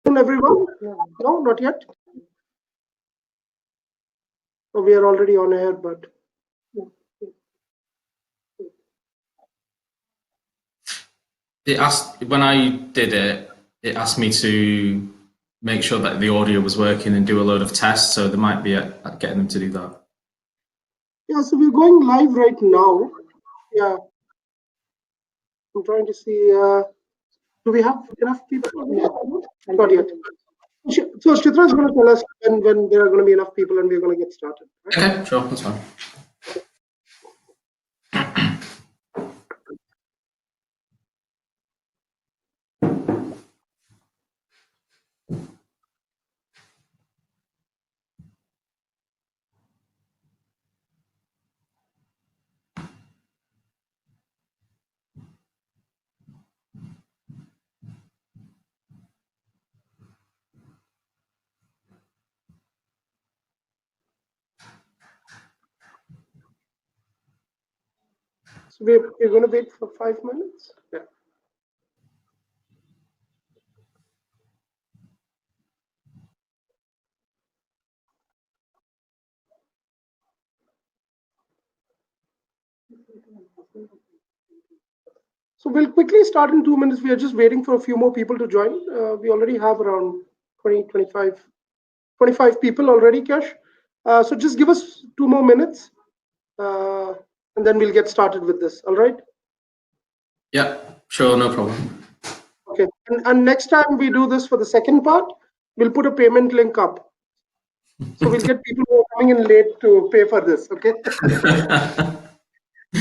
Everyone? No, not yet. Oh, we are already on air, but it asked when I did it. It asked me to make sure that the audio was working and do a load of tests. So there might be getting them to do that. yeah, so we're going live right now. Yeah, I'm trying to see. Do we have enough people? Not yet. So Chitra is going to tell us when there are going to be enough people and we're going to get started. Right? Okay, sure, that's fine. So we're going to wait for 5 minutes. Yeah. So we'll quickly start in 2 minutes. We are just waiting for a few more people to join. We already have around 25 people already, Cash. So just give us 2 more minutes and then we'll get started with this. All right? Yeah, sure, no problem. Okay. And next time we do this for the second part, we'll put a payment link up. So we'll get people who are coming in late to pay for this. Okay?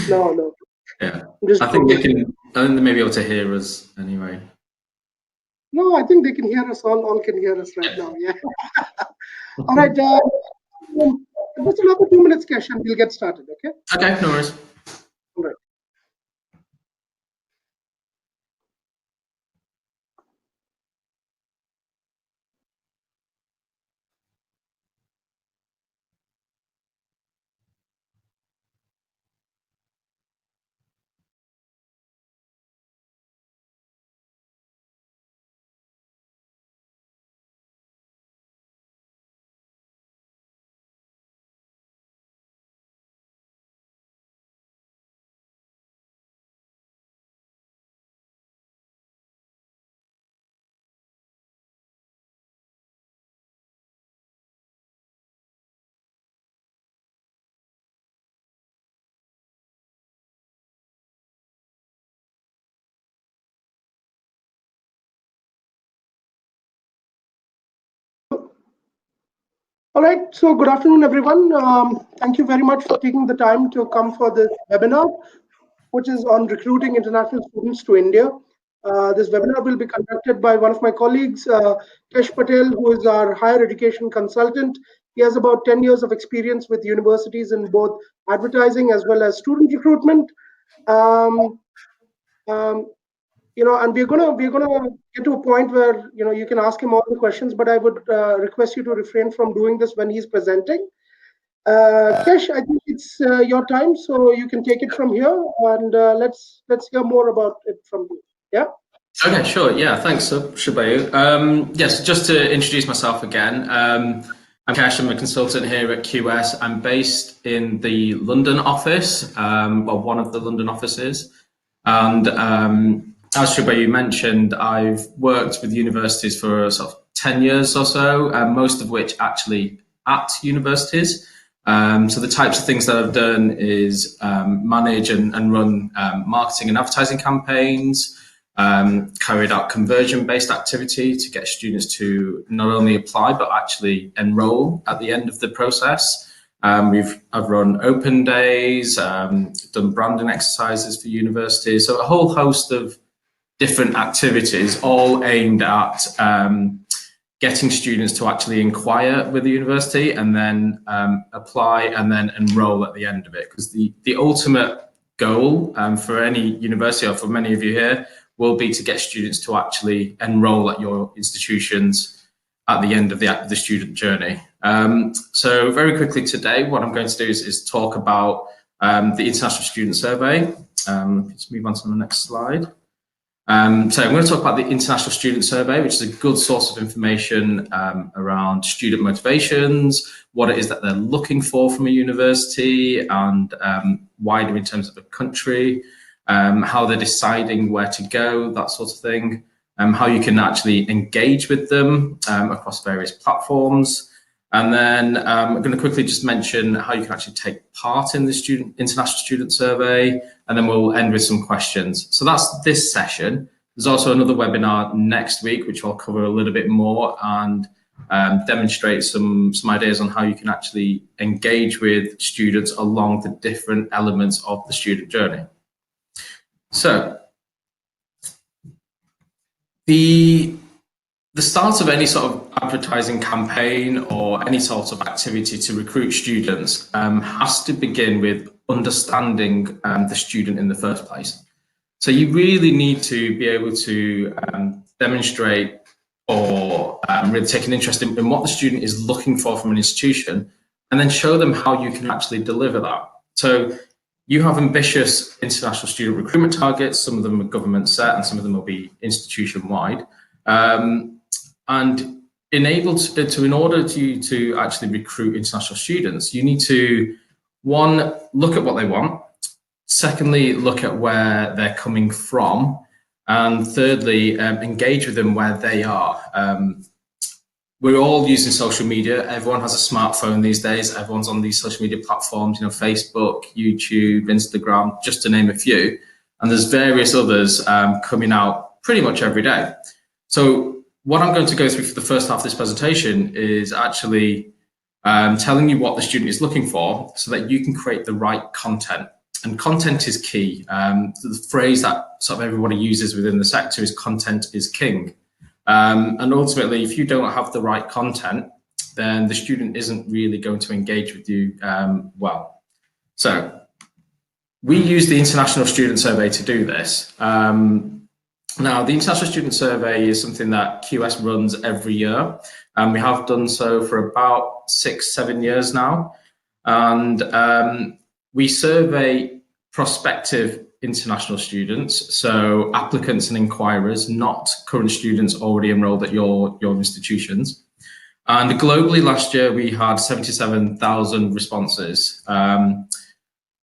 No. Yeah, I think they may be able to hear us anyway. No, I think they can hear us. All can hear us right now. Yeah. All right. Just another 2 minutes, Cash, and we'll get started. Okay? Okay, no worries. All right. All right. So good afternoon, everyone. Thank you very much for taking the time to come for this webinar, which is on recruiting international students to India. This webinar will be conducted by one of my colleagues, Kesh Patel, who is our higher education consultant. He has about 10 years of experience with universities in both advertising as well as student recruitment. Um, um, and we're gonna get to a point where you can ask him all the questions, but I would request you to refrain from doing this when he's presenting. Kesh, I think it's your time, so you can take it from here, and let's hear more about it from you. Yeah. Okay, sure. Yeah, thanks, Shabayu. Yes, just to introduce myself again. I'm Kesh. I'm a consultant here at QS. I'm based in the London office, well, one of the London offices. And as Shabayu mentioned, I've worked with universities for sort of 10 years or so, most of which actually at universities. So the types of things that I've done is manage and run marketing and advertising campaigns, carried out conversion-based activity to get students to not only apply but actually enroll at the end of the process. I've run open days, done branding exercises for universities, so a whole host of different activities, all aimed at getting students to actually inquire with the university and then apply and then enroll at the end of it. Because the ultimate goal for any university, or for many of you here, will be to get students to actually enroll at your institutions at the end of the student journey. So very quickly today, what I'm going to do is talk about the International Student Survey. Let's move on to the next slide. So I'm going to talk about the International Student Survey, which is a good source of information around student motivations, what it is that they're looking for from a university, and wider in terms of a country, how they're deciding where to go, that sort of thing, how you can actually engage with them across various platforms. And then I'm going to quickly just mention how you can actually take part in the International Student Survey, and then we'll end with some questions. So that's this session. There's also another webinar next week, which I'll cover a little bit more and demonstrate some ideas on how you can actually engage with students along the different elements of the student journey. So the start of any sort of advertising campaign or any sort of activity to recruit students has to begin with understanding the student in the first place. So you really need to be able to demonstrate or really take an interest in what the student is looking for from an institution, and then show them how you can actually deliver that. So you have ambitious international student recruitment targets. Some of them are government set and some of them will be institution wide. And in order to actually recruit international students, you need to, one, look at what they want. Secondly, look at where they're coming from. And thirdly, engage with them where they are. We're all using social media. Everyone has a smartphone these days. Everyone's on these social media platforms, Facebook, YouTube, Instagram, just to name a few. And there's various others coming out pretty much every day. So what I'm going to go through for the first half of this presentation is actually telling you what the student is looking for so that you can create the right content. And content is key. The phrase that sort of everybody uses within the sector is content is king. And ultimately, if you don't have the right content, then the student isn't really going to engage with you well. So we use the International Student Survey to do this. Now, the International Student Survey is something that QS runs every year, and we have done so for about 6-7 years now. And we survey prospective international students, so applicants and inquirers, not current students already enrolled at your institutions. And globally last year, we had 77,000 responses.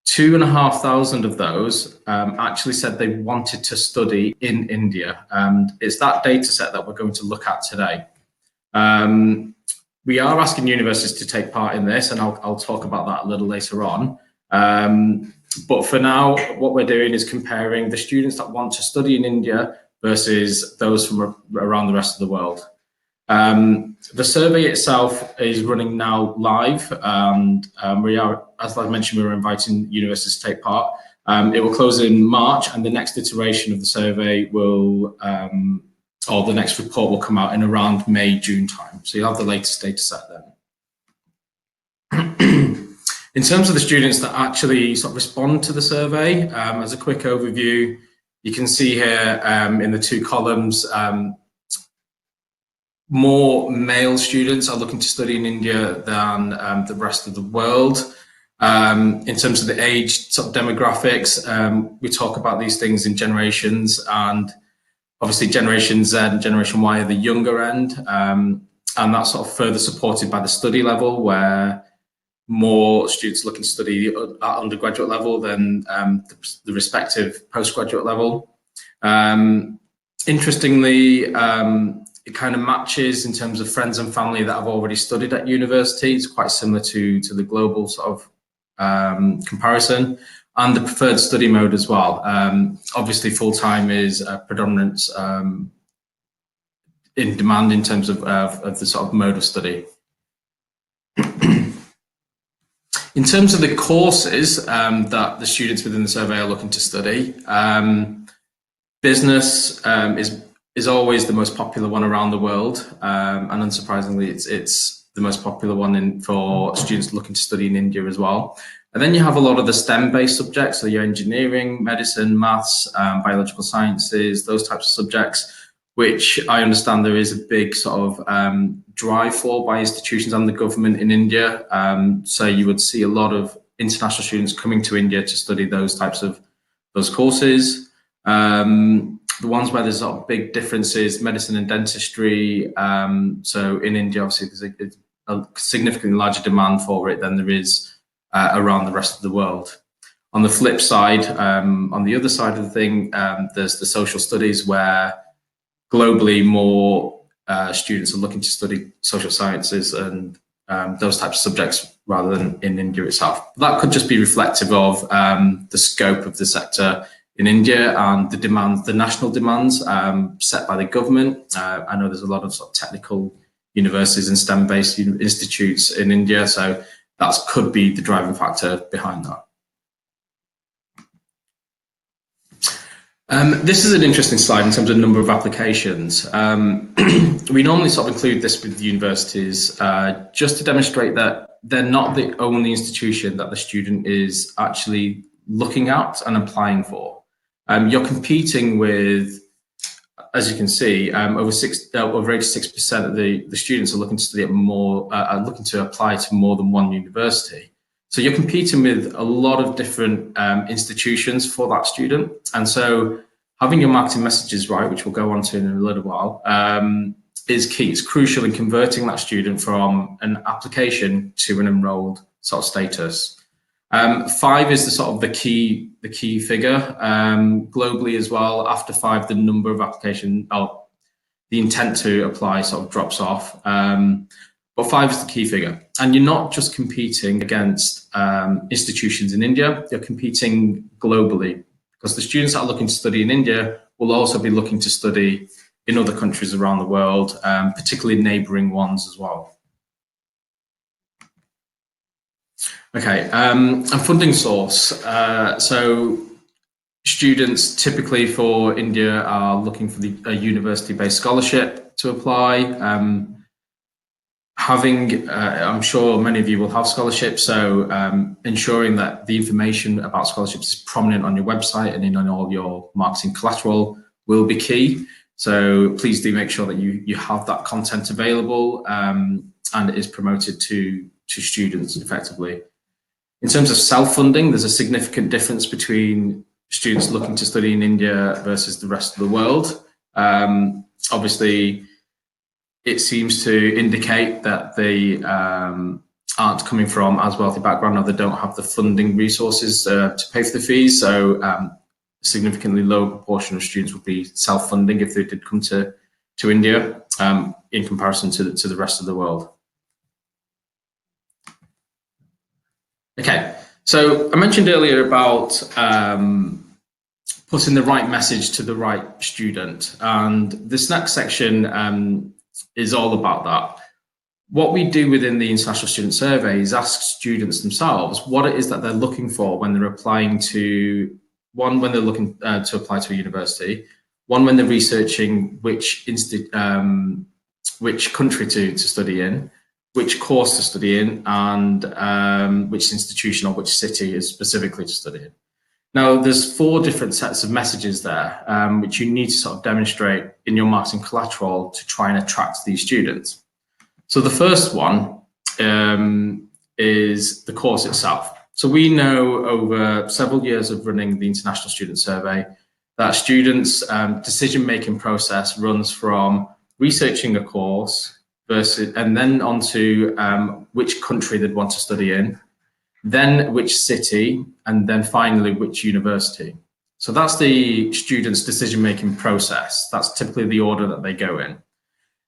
2,500 of those actually said they wanted to study in India. And it's that data set that we're going to look at today. We are asking universities to take part in this, and I'll talk about that a little later on. But for now, what we're doing is comparing the students that want to study in India versus those from around the rest of the world. The survey itself is running now live, and we are, as I mentioned, we're inviting universities to take part. It will close in March, and the next iteration of the survey will, or the next report will come out in around May, June time. So you'll have the latest data set then. In terms of the students that actually sort of respond to the survey, as a quick overview, you can see here in the two columns, more male students are looking to study in India than the rest of the world. In terms of the age sort of demographics, we talk about these things in generations, and obviously Generation Z and Generation Y are the younger end, and that's sort of further supported by the study level, where more students looking to study at undergraduate level than the respective postgraduate level. Interestingly, it kind of matches in terms of friends and family that have already studied at university. It's quite similar to the global sort of comparison, and the preferred study mode as well. Obviously, full-time is a predominant in demand in terms of the sort of mode of study. In terms of the courses that the students within the survey are looking to study, business is always the most popular one around the world, and unsurprisingly, it's the most popular one for students looking to study in India as well. And then you have a lot of the STEM-based subjects, so your engineering, medicine, maths, biological sciences, those types of subjects, which I understand there is a big sort of drive for by institutions and the government in India. So you would see a lot of international students coming to India to study those types of courses. The ones where there's sort of big differences, medicine and dentistry. So in India, obviously, there's a significantly larger demand for it than there is around the rest of the world. On the flip side, on the other side of the thing, there's the social studies where globally more students are looking to study social sciences and those types of subjects rather than in India itself. That could just be reflective of the scope of the sector in India and the demands, the national demands set by the government. I know there's a lot of sort of technical universities and STEM-based institutes in India, so that could be the driving factor behind that. This is an interesting slide in terms of number of applications. We normally sort of include this with the universities just to demonstrate that they're not the only institution that the student is actually looking at and applying for. You're competing with, as you can see, over 86% of the students are looking to study at more, are looking to apply to more than one university. So you're competing with a lot of different institutions for that student. And so having your marketing messages right, which we'll go on to in a little while, is key. It's crucial in converting that student from an application to an enrolled sort of status. 5 is the sort of the key figure globally as well. After 5, the number of applications, the intent to apply sort of drops off. But 5 is the key figure. And you're not just competing against institutions in India, you're competing globally, because the students that are looking to study in India will also be looking to study in other countries around the world, particularly neighbouring ones as well. Okay, and funding source. So students typically for India are looking for a university-based scholarship to apply. I'm sure many of you will have scholarships, so ensuring that the information about scholarships is prominent on your website and in on all your marketing collateral will be key. So please do make sure that you have that content available and it is promoted to students effectively. In terms of self-funding, there's a significant difference between students looking to study in India versus the rest of the world. Obviously, it seems to indicate that they aren't coming from as wealthy background, or they don't have the funding resources to pay for the fees. So a significantly lower proportion of students would be self-funding if they did come to India in comparison to the rest of the world. Okay, so I mentioned earlier about putting the right message to the right student, and this next section is all about that. What we do within the International Student Survey is ask students themselves what it is that they're looking for when they're applying to, when they're looking to apply to a university, when they're researching which country to study in, which course to study in, and which institution or which city is specifically to study in. Now, there's 4 different sets of messages there, which you need to sort of demonstrate in your marketing collateral to try and attract these students. So the first one is the course itself. So we know over several years of running the International Student Survey that students' decision-making process runs from researching a course and then onto which country they'd want to study in, then which city, and then finally which university. So that's the student's decision-making process. That's typically the order that they go in.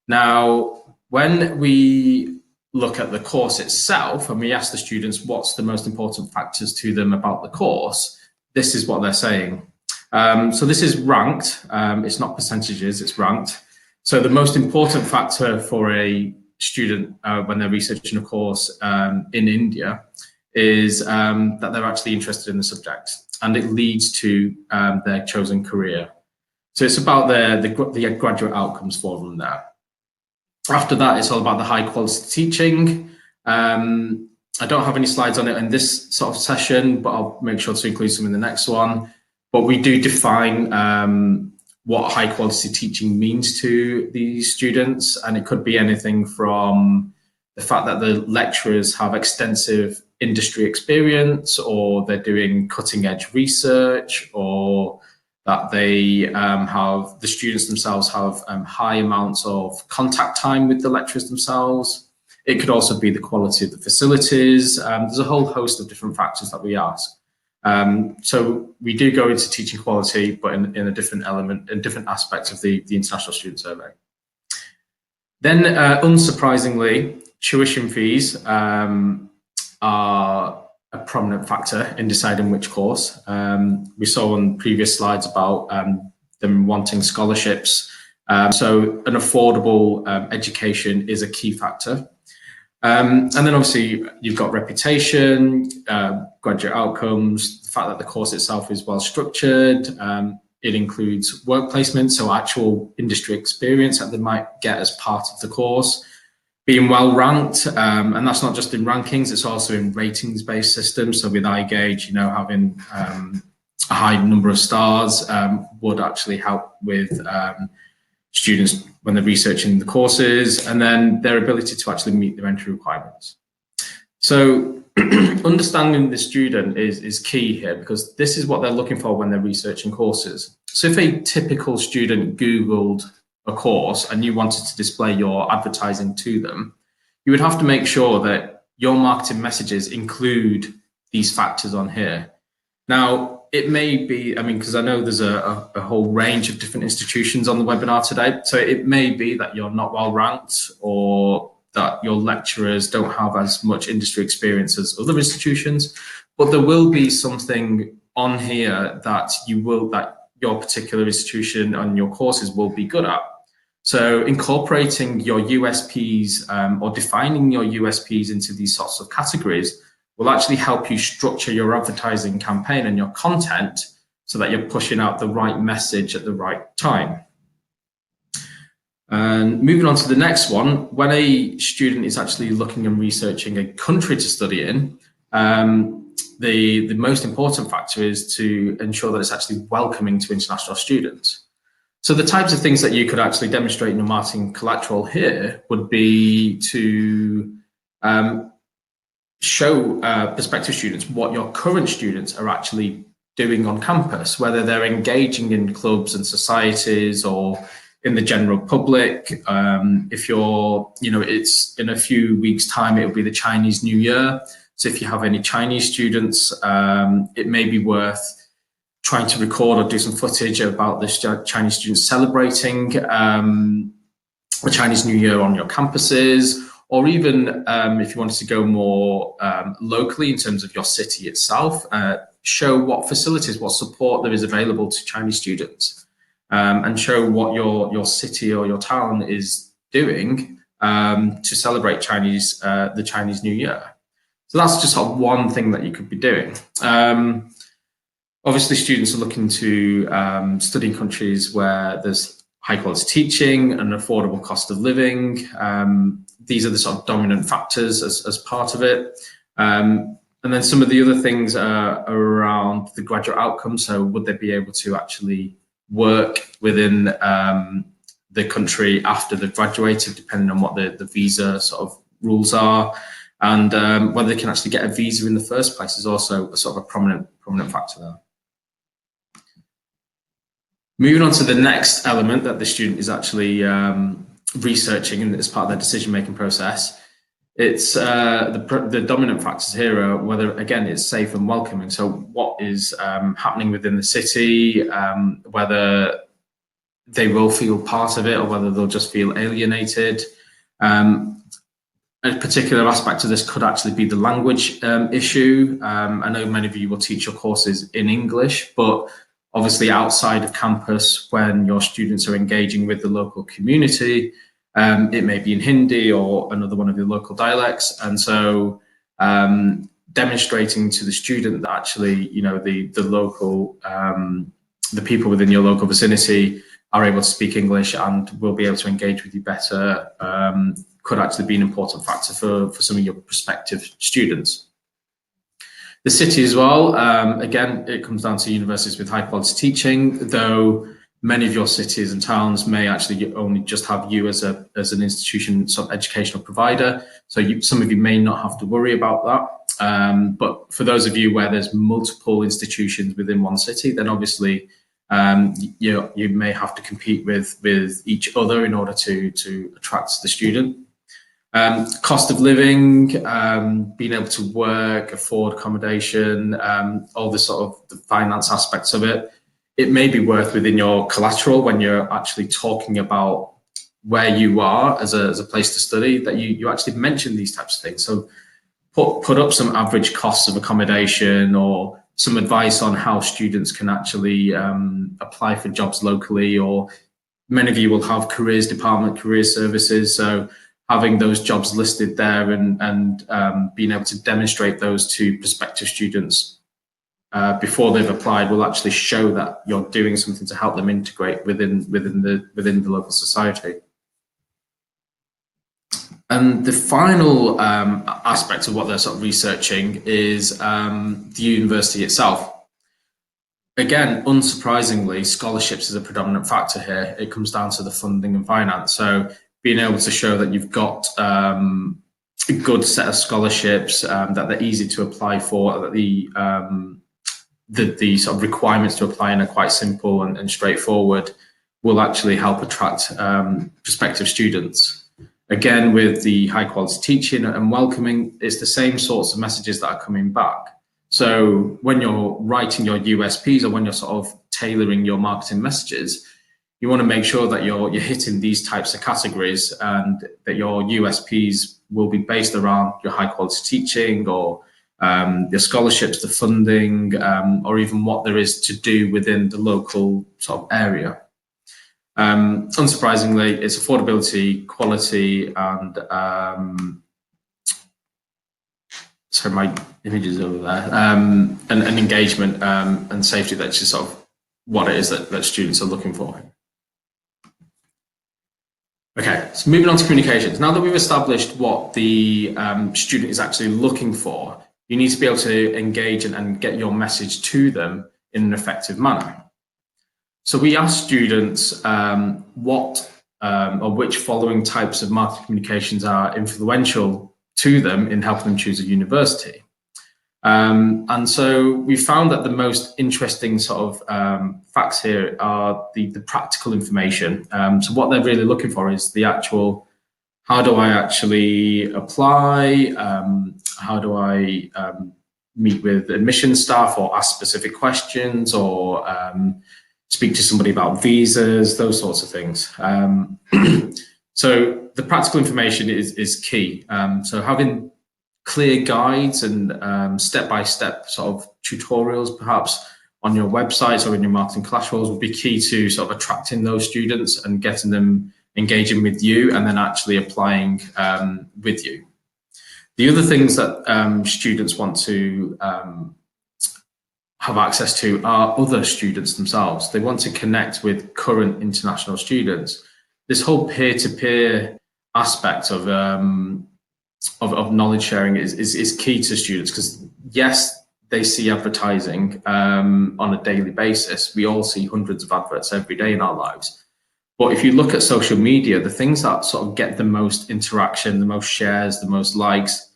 Now, when we look at the course itself and we ask the students what's the most important factors to them about the course, this is what they're saying. So this is ranked, it's not percentages, it's ranked. So the most important factor for a student when they're researching a course in India is that they're actually interested in the subject, and it leads to their chosen career. So it's about the graduate outcomes for them there. After that, it's all about the high quality teaching. I don't have any slides on it in this sort of session, but I'll make sure to include some in the next one. But we do define what high quality teaching means to these students, and it could be anything from the fact that the lecturers have extensive industry experience, or they're doing cutting edge research, or that the students themselves have high amounts of contact time with the lecturers themselves. It could also be the quality of the facilities. There's a whole host of different factors that we ask. So we do go into teaching quality, but in a different element, in different aspects of the international student survey. Then, unsurprisingly, tuition fees are a prominent factor in deciding which course. We saw on previous slides about them wanting scholarships. So an affordable education is a key factor. And then obviously you've got reputation, graduate outcomes, the fact that the course itself is well structured. It includes work placement, so actual industry experience that they might get as part of the course. Being well ranked, and that's not just in rankings, it's also in ratings-based systems. So with iGauge, having a high number of stars would actually help with students when they're researching the courses, and then their ability to actually meet their entry requirements. So understanding the student is key here, because this is what they're looking for when they're researching courses. So if a typical student Googled a course and you wanted to display your advertising to them, you would have to make sure that your marketing messages include these factors on here. Now, it may be, because I know there's a whole range of different institutions on the webinar today. So it may be that you're not well ranked, or that your lecturers don't have as much industry experience as other institutions, but there will be something on here that your particular institution and your courses will be good at. So incorporating your USPs or defining your USPs into these sorts of categories will actually help you structure your advertising campaign and your content so that you're pushing out the right message at the right time. And moving on to the next one, when a student is actually looking and researching a country to study in, the most important factor is to ensure that it's actually welcoming to international students. So the types of things that you could actually demonstrate in your marketing collateral here would be to show prospective students what your current students are actually doing on campus, whether they're engaging in clubs and societies or in the general public. If you're, it's in a few weeks' time, it'll be the Chinese New Year. So if you have any Chinese students, it may be worth trying to record or do some footage about this Chinese students celebrating the Chinese New Year on your campuses, or even if you wanted to go more locally in terms of your city itself, show what facilities, what support there is available to Chinese students, and show what your city or your town is doing to celebrate the Chinese New Year. So that's just one thing that you could be doing. Obviously, students are looking to study in countries where there's high quality teaching and affordable cost of living. These are the sort of dominant factors as part of it. And then some of the other things are around the graduate outcome. So would they be able to actually work within the country after they've graduated, depending on what the visa sort of rules are, and whether they can actually get a visa in the first place is also a sort of a prominent factor there. Moving on to the next element that the student is actually researching and as part of their decision-making process, it's the dominant factors here are whether, again, it's safe and welcoming. So what is happening within the city, whether they will feel part of it or whether they'll just feel alienated. A particular aspect of this could actually be the language issue. I know many of you will teach your courses in English, but obviously outside of campus, when your students are engaging with the local community, it may be in Hindi or another one of the local dialects. And so demonstrating to the student that actually, the local, the people within your local vicinity are able to speak English and will be able to engage with you better could actually be an important factor for some of your prospective students. The city as well, again, it comes down to universities with high quality teaching, though many of your cities and towns may actually only just have you as an institution, sort of educational provider. So some of you may not have to worry about that. But for those of you where there's multiple institutions within one city, then obviously you may have to compete with each other in order to attract the student. Cost of living, being able to work, afford accommodation, all the sort of the finance aspects of it. It may be worth within your collateral when you're actually talking about where you are as a place to study, that you actually mention these types of things. So put up some average costs of accommodation or some advice on how students can actually apply for jobs locally, or many of you will have careers department, career services. So having those jobs listed there and being able to demonstrate those to prospective students before they've applied will actually show that you're doing something to help them integrate within the local society. And the final aspect of what they're sort of researching is the university itself. Again, unsurprisingly, scholarships is a predominant factor here. It comes down to the funding and finance. So being able to show that you've got a good set of scholarships, that they're easy to apply for, that the sort of requirements to apply in are quite simple and straightforward, will actually help attract prospective students. Again, with the high quality teaching and welcoming, it's the same sorts of messages that are coming back. So when you're writing your USPs or when you're sort of tailoring your marketing messages, you want to make sure that you're hitting these types of categories, and that your USPs will be based around your high quality teaching, or the scholarships, the funding, or even what there is to do within the local sort of area. Unsurprisingly, it's affordability, quality, and sorry, my image is over there, and engagement and safety. That's just sort of what it is that students are looking for. Okay, so moving on to communications. Now that we've established what the student is actually looking for, you need to be able to engage and get your message to them in an effective manner. So we asked students what or which following types of marketing communications are influential to them in helping them choose a university. And so we found that the most interesting sort of facts here are the practical information. So what they're really looking for is the actual, how do I actually apply? How do I meet with admissions staff or ask specific questions, or speak to somebody about visas, those sorts of things. So the practical information is key. So having clear guides and step-by-step sort of tutorials, perhaps on your websites or in your marketing collaterals, will be key to sort of attracting those students and getting them engaging with you and then actually applying with you. The other things that students want to have access to are other students themselves. They want to connect with current international students. This whole peer-to-peer aspect of knowledge sharing is key to students, because yes, they see advertising on a daily basis. We all see hundreds of adverts every day in our lives. But if you look at social media, the things that sort of get the most interaction, the most shares, the most likes,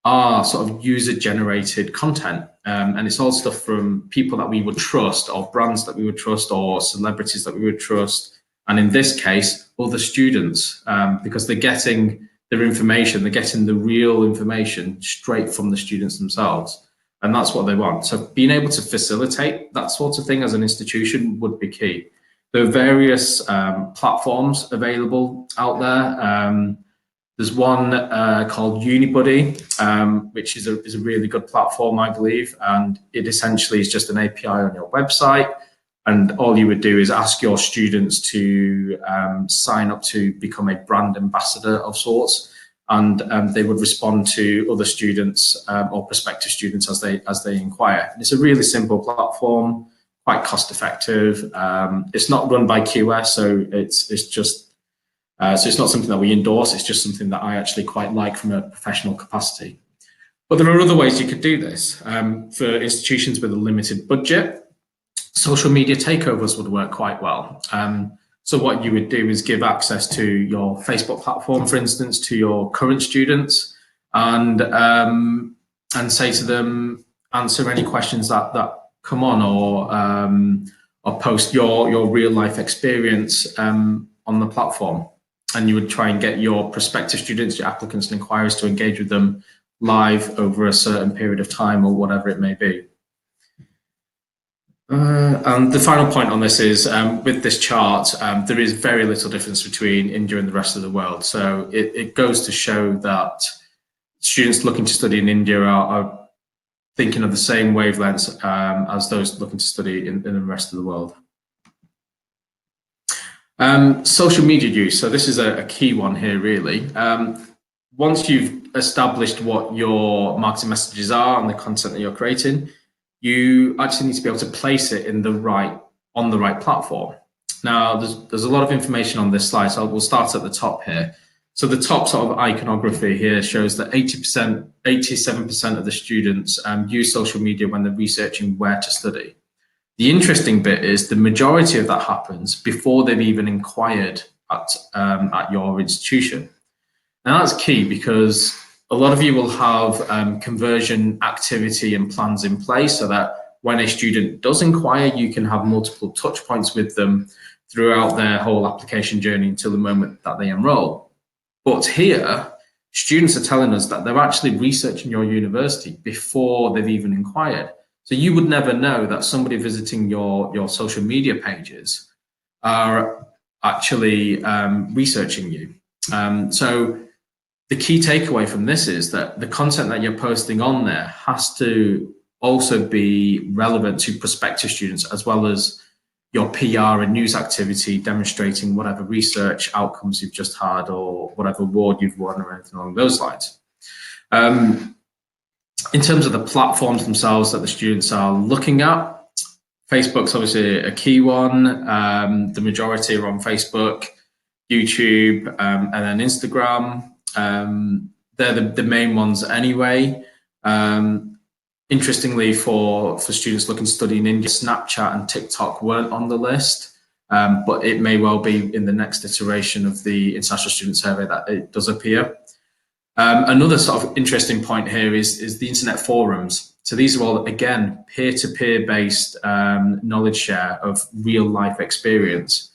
are sort of user-generated content. And it's all stuff from people that we would trust, or brands that we would trust, or celebrities that we would trust. And in this case, other students, because they're getting their information, they're getting the real information straight from the students themselves. And that's what they want. So being able to facilitate that sort of thing as an institution would be key. There are various platforms available out there. There's one called Unibuddy, which is a really good platform, I believe. And it essentially is just an API on your website. And all you would do is ask your students to sign up to become a brand ambassador of sorts. And they would respond to other students or prospective students as they inquire. And it's a really simple platform, quite cost effective. It's not run by QS, so it's just so it's not something that we endorse. It's just something that I actually quite like from a professional capacity. But there are other ways you could do this. For institutions with a limited budget, social media takeovers would work quite well. So what you would do is give access to your Facebook platform, for instance, to your current students, and say to them, answer any questions that come on, or post your real life experience on the platform. And you would try and get your prospective students, your applicants and inquiries to engage with them live over a certain period of time or whatever it may be. And the final point on this is, with this chart, there is very little difference between India and the rest of the world. So it goes to show that students looking to study in India are thinking of the same wavelengths as those looking to study in the rest of the world. Social media use. So this is a key one here, really. Once you've established what your marketing messages are and the content that you're creating, you actually need to be able to place it in on the right platform. Now, there's a lot of information on this slide, so we'll start at the top here. So the top sort of iconography here shows that 87% of the students use social media when they're researching where to study. The interesting bit is the majority of that happens before they've even inquired at your institution. Now that's key because a lot of you will have conversion activity and plans in place so that when a student does inquire, you can have multiple touch points with them throughout their whole application journey until the moment that they enroll. But here, students are telling us that they're actually researching your university before they've even inquired. So you would never know that somebody visiting your social media pages are actually researching you. So the key takeaway from this is that the content that you're posting on there has to also be relevant to prospective students, as well as your PR and news activity demonstrating whatever research outcomes you've just had or whatever award you've won or anything along those lines. In terms of the platforms themselves that the students are looking at, Facebook's obviously a key one. The majority are on Facebook, YouTube, and then Instagram. They're the main ones anyway. Interestingly, for students looking to study in India, Snapchat and TikTok weren't on the list, but it may well be in the next iteration of the International Student Survey that it does appear. Another sort of interesting point here is the internet forums. So these are all, again, peer-to-peer based knowledge share of real life experience.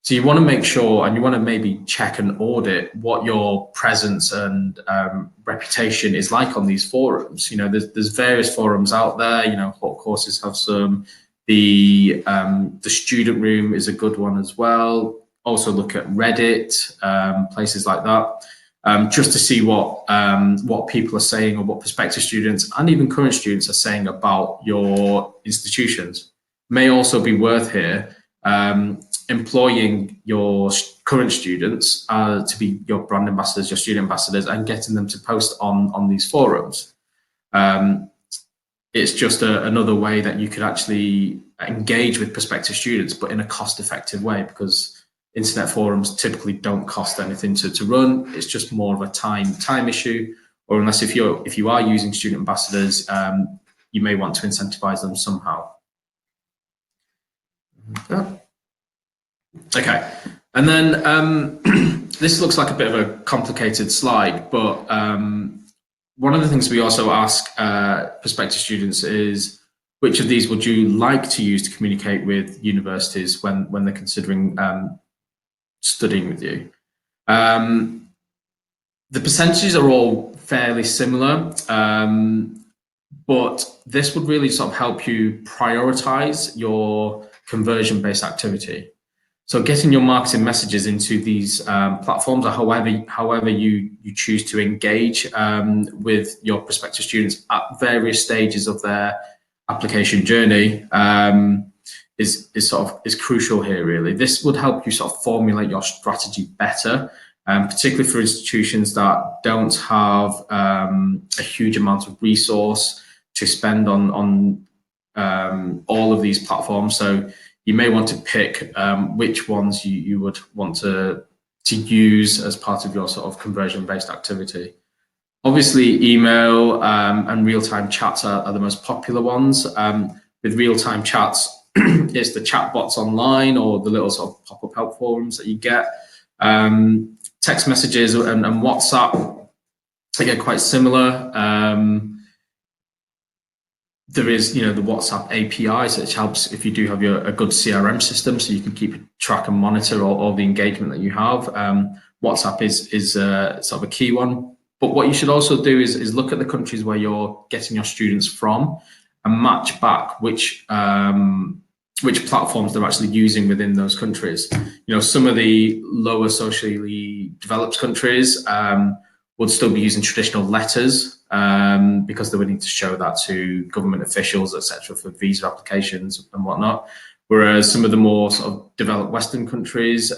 So you want to make sure, and you want to maybe check and audit what your presence and reputation is like on these forums. You know, there's various forums out there. You know, Hot Courses have some. The student room is a good one as well. Also look at Reddit, places like that, just to see what people are saying or what prospective students and even current students are saying about your institutions. May also be worth here employing your current students to be your brand ambassadors, your student ambassadors, and getting them to post on these forums. It's just another way that you could actually engage with prospective students, but in a cost-effective way, because internet forums typically don't cost anything to run. It's just more of a time issue, or unless if you are using student ambassadors, you may want to incentivize them somehow. Okay, and then this looks like a bit of a complicated slide, but one of the things we also ask prospective students is, which of these would you like to use to communicate with universities when they're considering studying with you? The percentages are all fairly similar, but this would really sort of help you prioritize your conversion-based activity. So getting your marketing messages into these platforms, or however you choose to engage with your prospective students at various stages of their application journey, is crucial here, really. This would help you sort of formulate your strategy better, particularly for institutions that don't have a huge amount of resource to spend on all of these platforms. So you may want to pick which ones you would want to use as part of your sort of conversion-based activity. Obviously, email and real-time chats are the most popular ones. With real-time chats, it's the chatbots online or the little sort of pop-up help forums that you get. Text messages and WhatsApp, again, quite similar. there is, the WhatsApp APIs, which helps if you do have a good CRM system, so you can keep track and monitor all the engagement that you have. WhatsApp is sort of a key one. But what you should also do is look at the countries where you're getting your students from and match back which platforms they're actually using within those countries. Some of the lower socially developed countries would still be using traditional letters because they would need to show that to government officials, etc., for visa applications and whatnot. Whereas some of the more sort of developed Western countries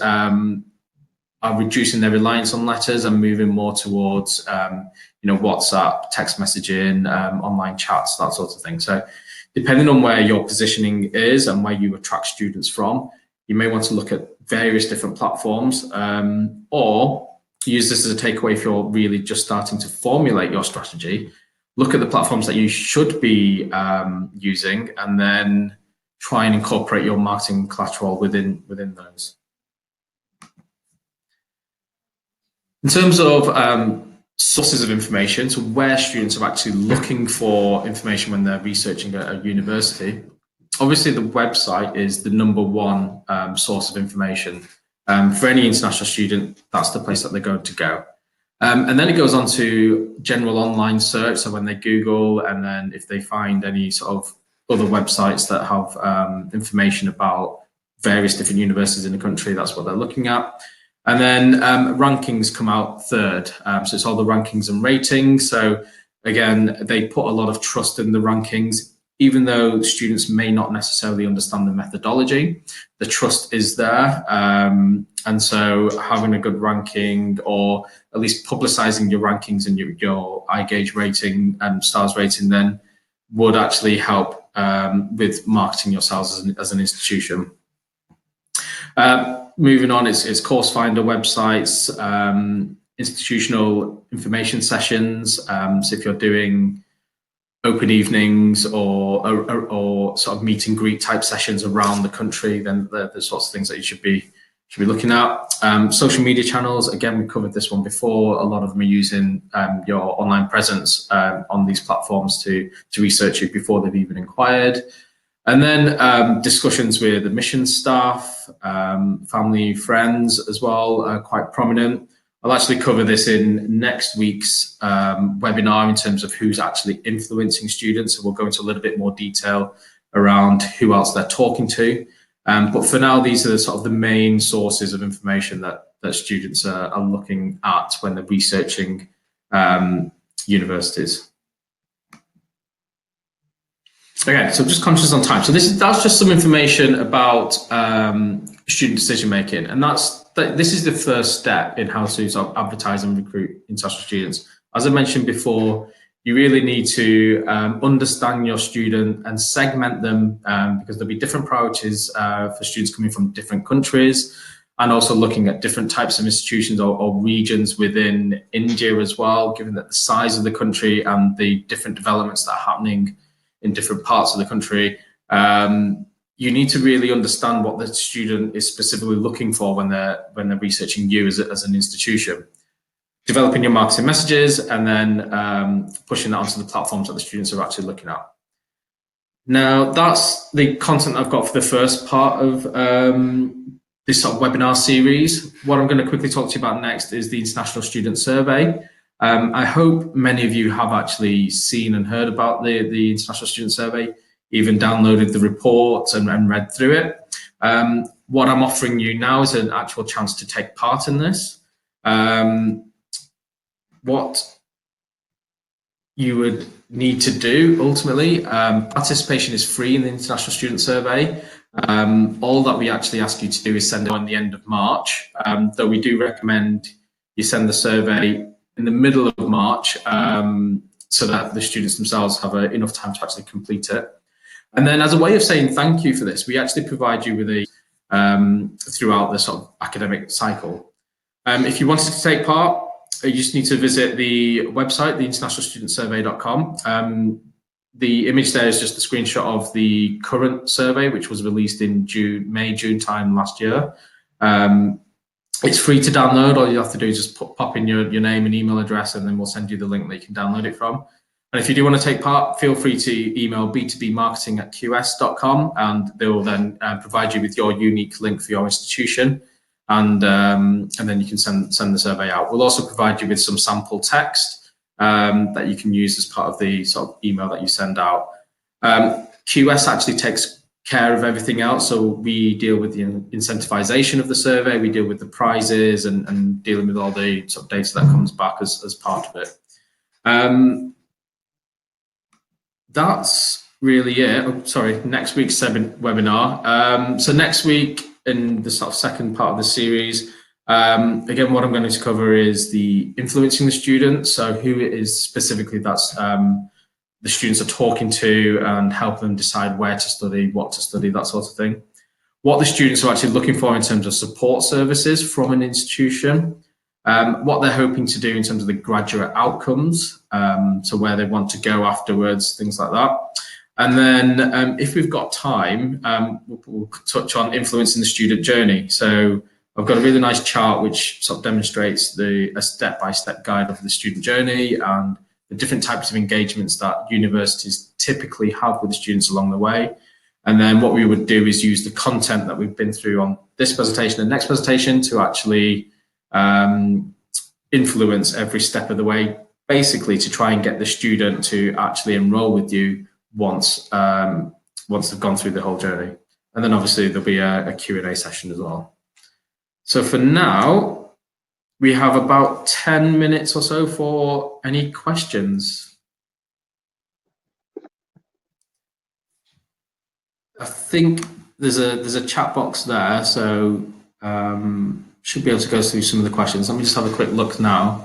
are reducing their reliance on letters and moving more towards, WhatsApp, text messaging, online chats, that sort of thing. So depending on where your positioning is and where you attract students from, you may want to look at various different platforms or use this as a takeaway if you're really just starting to formulate your strategy. Look at the platforms that you should be using and then try and incorporate your marketing collateral within those. In terms of sources of information, so where students are actually looking for information when they're researching at a university, obviously the website is the number one source of information. For any international student, that's the place that they're going to go. And then it goes on to general online search, so when they Google, and then if they find any sort of other websites that have information about various different universities in the country, that's what they're looking at. And then rankings come out third. So it's all the rankings and ratings. So again, they put a lot of trust in the rankings, even though students may not necessarily understand the methodology, the trust is there. And so having a good ranking, or at least publicizing your rankings and your iGauge rating and stars rating, then would actually help with marketing yourselves as an institution. Moving on, it's course finder websites, institutional information sessions. So if you're doing open evenings or sort of meet and greet type sessions around the country, then the sorts of things that you should be looking at. Social media channels, again, we covered this one before. A lot of them are using your online presence on these platforms to research you before they've even inquired. And then discussions with admissions staff, family, friends as well, are quite prominent. I'll actually cover this in next week's webinar in terms of who's actually influencing students. So we'll go into a little bit more detail around who else they're talking to. But for now, these are sort of the main sources of information that students are looking at when they're researching universities. Okay, so just conscious on time. So that's just some information about student decision making, and this is the first step in how to sort of advertise and recruit international students. As I mentioned before, you really need to understand your student and segment them because there'll be different priorities for students coming from different countries, and also looking at different types of institutions or regions within India as well, given that the size of the country and the different developments that are happening in different parts of the country. You need to really understand what the student is specifically looking for when they're researching you as an institution. Developing your marketing messages and then pushing that onto the platforms that the students are actually looking at. Now, that's the content I've got for the first part of this sort of webinar series. What I'm going to quickly talk to you about next is the International Student Survey. I hope many of you have actually seen and heard about the International Student Survey, even downloaded the report and read through it. What I'm offering you now is an actual chance to take part in this. What you would need to do ultimately, participation is free in the International Student Survey. All that we actually ask you to do is send it on the end of March, though we do recommend you send the survey in the middle of March so that the students themselves have enough time to actually complete it. And then as a way of saying thank you for this, we actually provide you with throughout the sort of academic cycle. If you wanted to take part, you just need to visit the website, theinternationalstudentsurvey.com. The image there is just a screenshot of the current survey, which was released in May-June time last year. It's free to download. All you have to do is just pop in your name and email address, and then we'll send you the link that you can download it from. And if you do want to take part, feel free to email b2bmarketing@qs.com, and they will then provide you with your unique link for your institution, and then you can send the survey out. We'll also provide you with some sample text that you can use as part of the sort of email that you send out. QS actually takes care of everything else, so we deal with the incentivization of the survey, we deal with the prizes, and dealing with all the sort of data that comes back as part of it. That's really it. Oh, sorry, next week's webinar. So next week, in the sort of second part of the series, again, what I'm going to cover is the influencing the students. So who it is specifically that's the students are talking to, and help them decide where to study, what to study, that sort of thing. What the students are actually looking for in terms of support services from an institution. What they're hoping to do in terms of the graduate outcomes, so where they want to go afterwards, things like that. And then if we've got time, we'll touch on influencing the student journey. So I've got a really nice chart which sort of demonstrates a step-by-step guide of the student journey and the different types of engagements that universities typically have with the students along the way. And then what we would do is use the content that we've been through on this presentation and next presentation to actually influence every step of the way, basically to try and get the student to actually enroll with you once they've gone through the whole journey. And then obviously there'll be a Q&A session as well. So for now, we have about 10 minutes or so for any questions. I think there's a chat box there, so should be able to go through some of the questions. Let me just have a quick look now.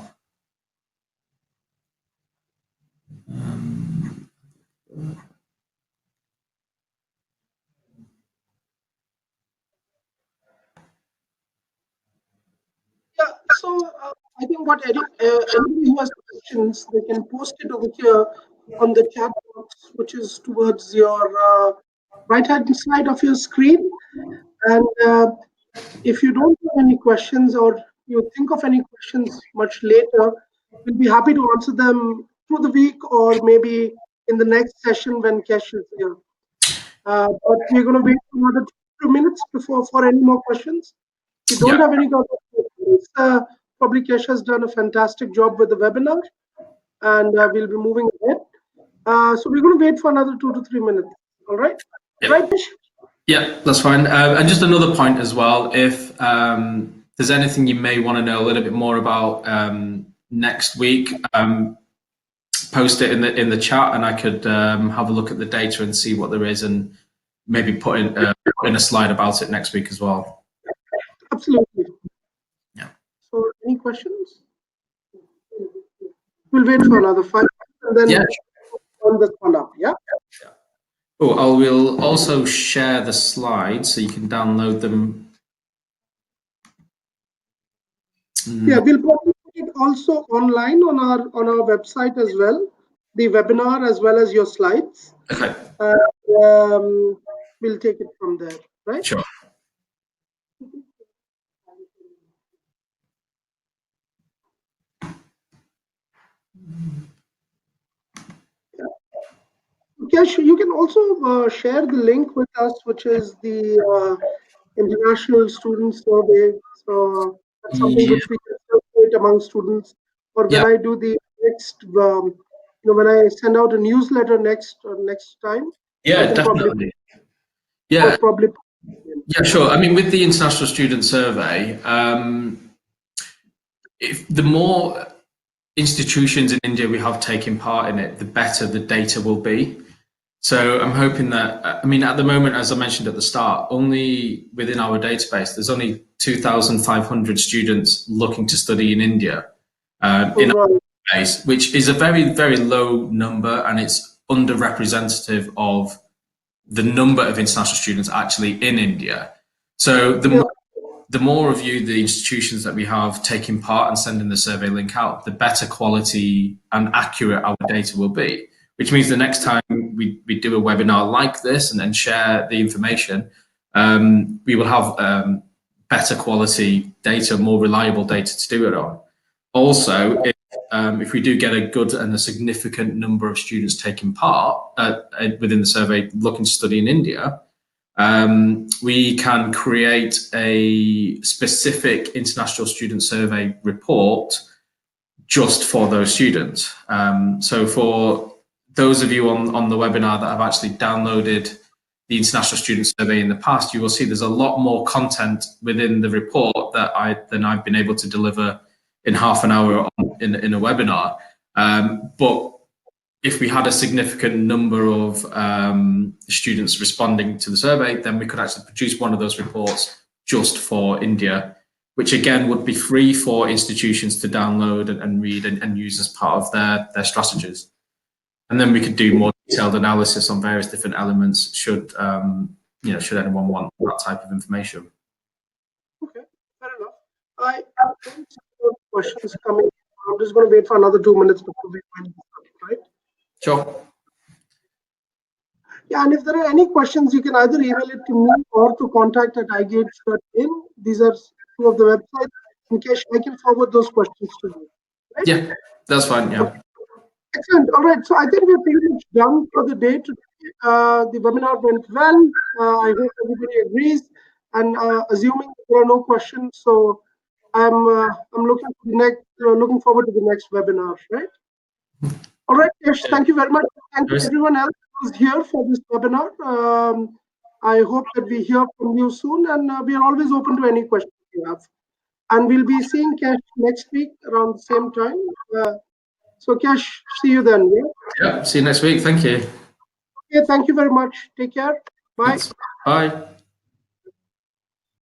Yeah, so I think what anybody who has questions, they can post it over here on the chat box, which is towards your right-hand side of your screen. And if you don't have any questions, or you think of any questions much later, we'll be happy to answer them through the week, or maybe in the next session when Kesh is here. But we're going to wait for another 2 minutes for any more questions. If you don't have any questions, probably Kesh has done a fantastic job with the webinar, and we'll be moving ahead. So we're going to wait for another 2 to 3 minutes. All right? Yep. Right, Kesh? Yeah, that's fine. And just another point as well, if there's anything you may want to know a little bit more about next week, post it in the chat, and I could have a look at the data and see what there is, and maybe put in a slide about it next week as well. Absolutely. Yeah. So any questions? We'll wait for another 5 minutes and then on this one up. Yeah. Oh, I will also share the slides so you can download them. Yeah, we'll probably put it also online on our website as well, the webinar as well as your slides. Okay. We'll take it from there, right? Sure. Kesh, you can also share the link with us, which is the International Student Survey. So that's something which we can circulate among students. Or when I do the next, when I send out a newsletter next time. Yeah, definitely. Yeah, sure. I mean, with the International Student Survey, if the more institutions in India we have taken part in it, the better the data will be. So I'm hoping that, I mean, at the moment, as I mentioned at the start, only within our database, there's only 2,500 students looking to study in India in our database, which is a very, very low number, and it's underrepresentative of the number of international students actually in India. So the more of you, the institutions that we have taking part and sending the survey link out, the better quality and accurate our data will be. Which means the next time we do a webinar like this and then share the information, we will have better quality data, more reliable data to do it on. Also, if if we do get a good and a significant number of students taking part within the survey looking to study in India, we can create a specific international student survey report just for those students. So for those of you on the webinar that have actually downloaded the International Student Survey in the past, you will see there's a lot more content within the report than I've been able to deliver in half an hour in a webinar. But if we had a significant number of students responding to the survey, then we could actually produce one of those reports just for India, which again would be free for institutions to download and read and use as part of their strategies. And then we could do more detailed analysis on various different elements should anyone want that type of information. Okay, fair enough. I have questions coming. I'm just going to wait for another 2 minutes before we wind this up, right? Sure. Yeah, and if there are any questions, you can either email it to me or to contact@igates.in. These are two of the websites. In case I can forward those questions to you. Right? Yeah, that's fine. Yeah. Okay. Excellent. All right. So I think we're pretty much done for the day today. The webinar went well. I hope everybody agrees. And assuming there are no questions, so I'm looking forward to the next webinar. Right. All right, Yash, thank you very much. Thank you everyone else who's here for this webinar. I hope that we hear from you soon, and we are always open to any questions you have. And we'll be seeing Cash next week around the same time. So Cash, see you then. Yeah, see you next week. Thank you. Okay, thank you very much. Take care. Bye. Thanks. Bye.